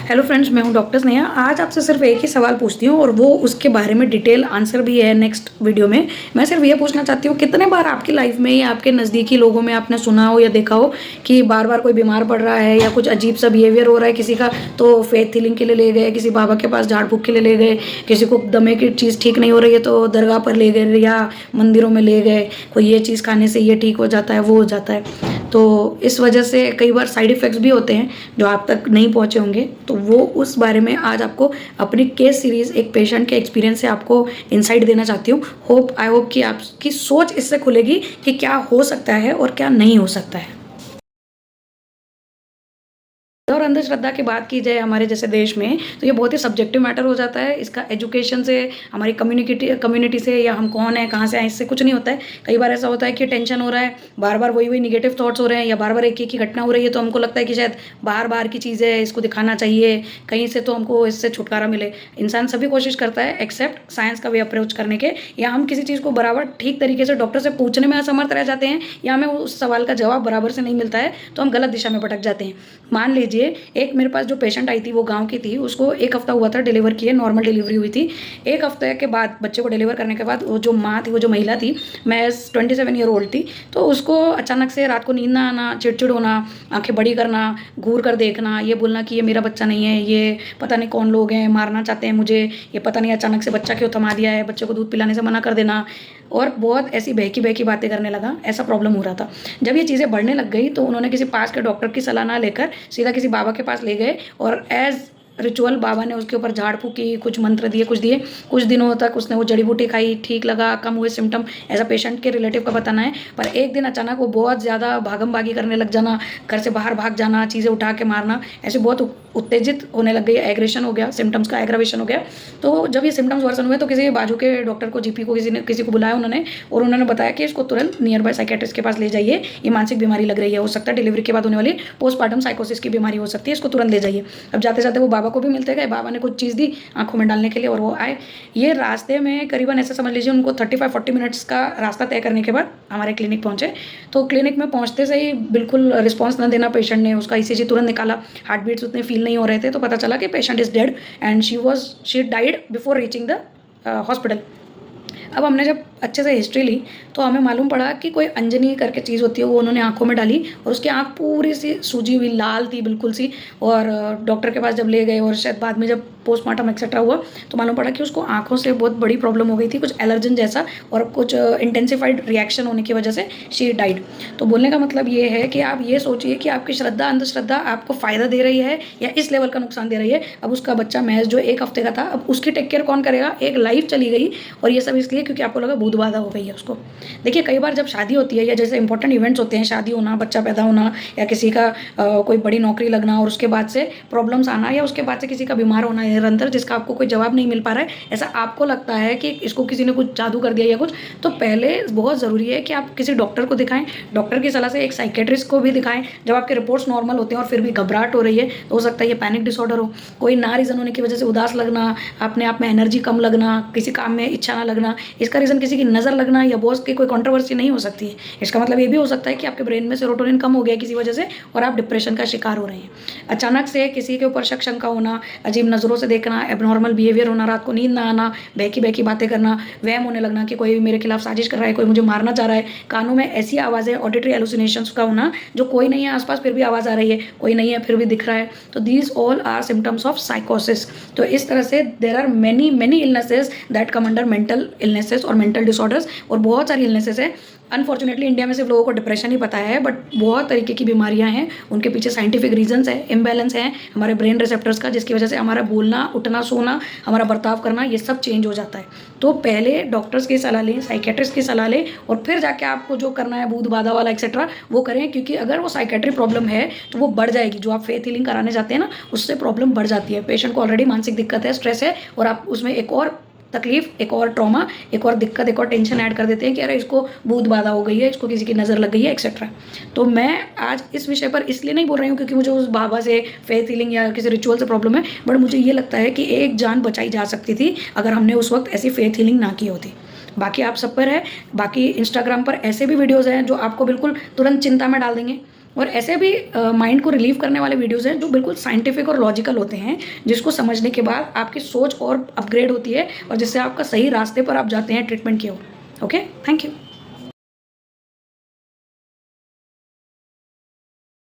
Hello friends, मैं हूं doctor Sneha. आज आपसे सिर्फ एक ही सवाल पूछती हूँ और वो उसके बारे में डिटेल आंसर भी है नेक्स्ट वीडियो में। मैं सिर्फ ये पूछना चाहती हूँ, कितने बार आपकी लाइफ में या आपके नज़दीकी लोगों में आपने सुना हो या देखा हो कि बार बार कोई बीमार पड़ रहा है या कुछ अजीब सा बिहेवियर हो रहा है किसी का, तो फेथ हीलिंग के लिए ले गए, किसी बाबा के पास झाड़ फूक के लिए ले गए, किसी को दमे की चीज़ ठीक नहीं हो रही है तो दरगाह पर ले गए या मंदिरों में ले गए, कोई ये चीज़ खाने से ये ठीक हो जाता है, वो हो जाता है। तो इस वजह से कई बार साइड इफ़ेक्ट्स भी होते हैं जो आप तक नहीं पहुँचे होंगे। तो वो उस बारे में आज आपको अपनी केस सीरीज़ एक पेशेंट के एक्सपीरियंस से आपको इनसाइट देना चाहती हूँ। आई होप कि आपकी सोच इससे खुलेगी कि क्या हो सकता है और क्या नहीं हो सकता है। और अंधश्रद्धा की बात की जाए हमारे जैसे देश में, तो ये बहुत ही सब्जेक्टिव मैटर हो जाता है। इसका एजुकेशन से, हमारी कम्युनिटी से, या हम कौन है, कहाँ से आए, इससे कुछ नहीं होता है। कई बार ऐसा होता है कि टेंशन हो रहा है, बार बार वही निगेटिव थॉट्स हो रहे हैं, या बार बार एक ही घटना हो रही है, तो हमको लगता है कि शायद बार बार की चीज़ है, इसको दिखाना चाहिए कहीं से, तो हमको इससे छुटकारा मिले। इंसान सभी कोशिश करता है एक्सेप्ट साइंस का वे अप्रोच करने के, या हम किसी चीज़ को बराबर ठीक तरीके से डॉक्टर से पूछने में असमर्थ रह जाते हैं, या हमें उस सवाल का जवाब बराबर से नहीं मिलता है, तो हम गलत दिशा में भटक जाते हैं। मान लीजिए एक मेरे पास जो पेशेंट आई थी वो गांव की थी, उसको 1 हफ्ता हुआ था डिलीवर किए, नॉर्मल डिलीवरी हुई थी। 1 हफ्ते के बाद बच्चे को डिलीवर करने के बाद वो जो माँ थी, वो जो महिला थी, मैं 27 ईयर ओल्ड थी, तो उसको अचानक से रात को नींद ना आना, चिड़चिड़ होना, आंखें बड़ी करना, घूर कर देखना, ये बोलना कि ये मेरा बच्चा नहीं है, ये पता नहीं कौन लोग हैं, मारना चाहते हैं मुझे, ये पता नहीं अचानक से बच्चा क्यों थमा दिया है, बच्चे को दूध पिलाने से मना कर देना, और बहुत ऐसी बहकी बहकी बातें करने लगा। ऐसा प्रॉब्लम हो रहा था। जब ये चीज़ें बढ़ने लग गई तो उन्होंने किसी पास के डॉक्टर की सलाह ना लेकर सीधा किसी बाबा के पास ले गए, और एज रिचुअल बाबा ने उसके ऊपर झाड़ फूक की, कुछ मंत्र दिए, कुछ दिए। कुछ दिनों तक उसने वो जड़ी बूटी खाई, ठीक लगा, कम हुए सिम्टम, ऐसा पेशेंट के रिलेटिव का बताना है। पर एक दिन अचानक वो बहुत ज़्यादा भागम भागी करने लग जाना, घर से बाहर भाग जाना, चीज़ें उठा के मारना, ऐसे बहुत उत्तेजित होने लग गई, एग्रेशन हो गया, सिम्टम्स का एग्रावेशन हो गया। तो जब ये सिम्टम्स वर्सन हुए तो किसी बाजू के डॉक्टर को, जीपी को, किसी को बुलाया उन्होंने, और उन्होंने बताया कि इसको तुरंत नियर बाय साइकेट्रिस्ट के पास ले जाइए, ये मानसिक बीमारी लग रही है, हो सकता है डिलीवरी के बाद होने वाली पोस्टमार्टम साइकोसिस की बीमारी हो सकती है, इसको तुरंत ले जाइए। अब जाते जाते वो बाबा को भी मिलते गए, बाबा ने कुछ चीज़ दी आंखों में डालने के लिए, और वो आए। ये रास्ते में करीबन ऐसा समझ लीजिए उनको 35-40 मिनट्स का रास्ता तय करने के बाद हमारे क्लिनिक पहुंचे। तो क्लिनिक में पहुंचते से ही बिल्कुल रिस्पॉन्स न देना पेशेंट ने, उसका ईसीजी तुरंत निकाला, हार्ट बीट्स उतने फील नहीं हो रहे थे, तो पता चला कि patient is dead and she died before reaching the hospital. अब हमने जब अच्छे से हिस्ट्री ली तो हमें मालूम पड़ा कि कोई अंजनी करके चीज़ होती है, वो उन्होंने आंखों में डाली और उसकी आंख पूरी सी सूजी हुई, लाल थी बिल्कुल सी। और डॉक्टर के पास जब ले गए और शायद बाद में जब पोस्टमार्टम एक्सेट्रा हुआ तो मालूम पड़ा कि उसको आंखों से बहुत बड़ी प्रॉब्लम हो गई थी, कुछ एलर्जन जैसा, और कुछ इंटेंसिफाइड रिएक्शन होने की वजह से शी डाइड। तो बोलने का मतलब ये है कि आप ये सोचिए कि आपकी श्रद्धा अंधश्रद्धा आपको फ़ायदा दे रही है या इस लेवल का नुकसान दे रही है। अब उसका बच्चा महज जो 1 हफ्ते का था, अब उसकी टेक केयर कौन करेगा? एक लाइफ चली गई, और ये सब इसलिए क्योंकि आपको लगा भूत बाधा हो गई है उसको। देखिए कई बार जब शादी होती है या जैसे इंपॉर्टेंट इवेंट्स होते हैं, शादी होना, बच्चा पैदा होना, या किसी का कोई बड़ी नौकरी लगना, और उसके बाद से प्रॉब्लम्स आना, या उसके बाद से किसी का बीमार होना निरंतर, जिसका आपको कोई जवाब नहीं मिल पा रहा है, ऐसा आपको लगता है कि इसको किसी ने कुछ जादू कर दिया या कुछ, तो पहले बहुत ज़रूरी है कि आप किसी डॉक्टर को दिखाएं। डॉक्टर की सलाह से एक साइकेट्रिस्ट को भी दिखाएं। जब आपके रिपोर्ट्स नॉर्मल होते हैं और फिर भी घबराहट हो रही है, तो हो सकता है ये पैनिक डिसऑर्डर हो। कोई ना रीज़न होने की वजह से उदास लगना, अपने आप में एनर्जी कम लगना, किसी काम में इच्छा ना लगना, इसका रीज़न किसी की नज़र लगना या बॉस की कोई कंट्रोवर्सी नहीं हो सकती है। इसका मतलब ये भी हो सकता है कि आपके ब्रेन में सेरोटोनिन कम हो गया किसी वजह से और आप डिप्रेशन का शिकार हो रहे हैं। अचानक से किसी के ऊपर शक शंका होना, अजीब नज़रों से देखना, एबनॉर्मल बिहेवियर होना, रात को नींद ना आना, बहकी बहकी बातें करना, वहम होने लगना कि कोई मेरे खिलाफ साजिश कर रहा है, कोई मुझे मारना चाह रहा है, कानों में ऐसी आवाज़ें, ऑडिटरी एलुसिनेशंस का होना जो कोई नहीं है आसपास फिर भी आवाज़ आ रही है, कोई नहीं है फिर भी दिख रहा है। तो these all are symptoms of साइकोसिस। तो इस तरह से there are many illnesses that come under mental illnesses और मेंटल डिसऑर्डर्स, और बहुत सारी इलनेसेस है। अनफॉर्चुनेटली इंडिया में सिर्फ लोगों को डिप्रेशन ही पता है, बट बहुत तरीके की बीमारियां हैं, उनके पीछे साइंटिफिक रीजंस है, इम्बैलेंस है हमारे ब्रेन रिसेप्टर्स का, जिसकी वजह से हमारा बोलना, उठना, सोना, हमारा बर्ताव करना, ये सब चेंज हो जाता है। तो पहले डॉक्टर्स की सलाह लें, साइकेट्रिस्ट की सलाह लें, और फिर जाके आपको जो करना है भूत बाधा वाला एक्सेट्रा वो करें, क्योंकि अगर वो साइकेट्री प्रॉब्लम है तो वो बढ़ जाएगी। जो आप फेथ हीलिंग कराने जाते हैं ना, उससे प्रॉब्लम बढ़ जाती है। पेशेंट को ऑलरेडी मानसिक दिक्कत है, स्ट्रेस है, और आप उसमें एक और तकलीफ, एक और ट्रॉमा, एक और दिक्कत, एक और टेंशन ऐड कर देते हैं कि अरे इसको भूत बाधा हो गई है, इसको किसी की नज़र लग गई है एक्सेट्रा। तो मैं आज इस विषय पर इसलिए नहीं बोल रही हूँ क्योंकि मुझे उस बाबा से फेथ हीलिंग या किसी रिचुअल से प्रॉब्लम है, बट मुझे ये लगता है कि एक जान बचाई जा सकती थी अगर हमने उस वक्त ऐसी फेथ हीलिंग ना की होती। बाकी आप सब पर है। बाकी इंस्टाग्राम पर ऐसे भी वीडियोज़ हैं जो आपको बिल्कुल तुरंत चिंता में डाल देंगे और ऐसे भी माइंड को रिलीव करने वाले वीडियोज़ हैं जो बिल्कुल साइंटिफिक और लॉजिकल होते हैं, जिसको समझने के बाद आपकी सोच और अपग्रेड होती है और जिससे आपका सही रास्ते पर आप जाते हैं ट्रीटमेंट की ओर। Okay, thank you.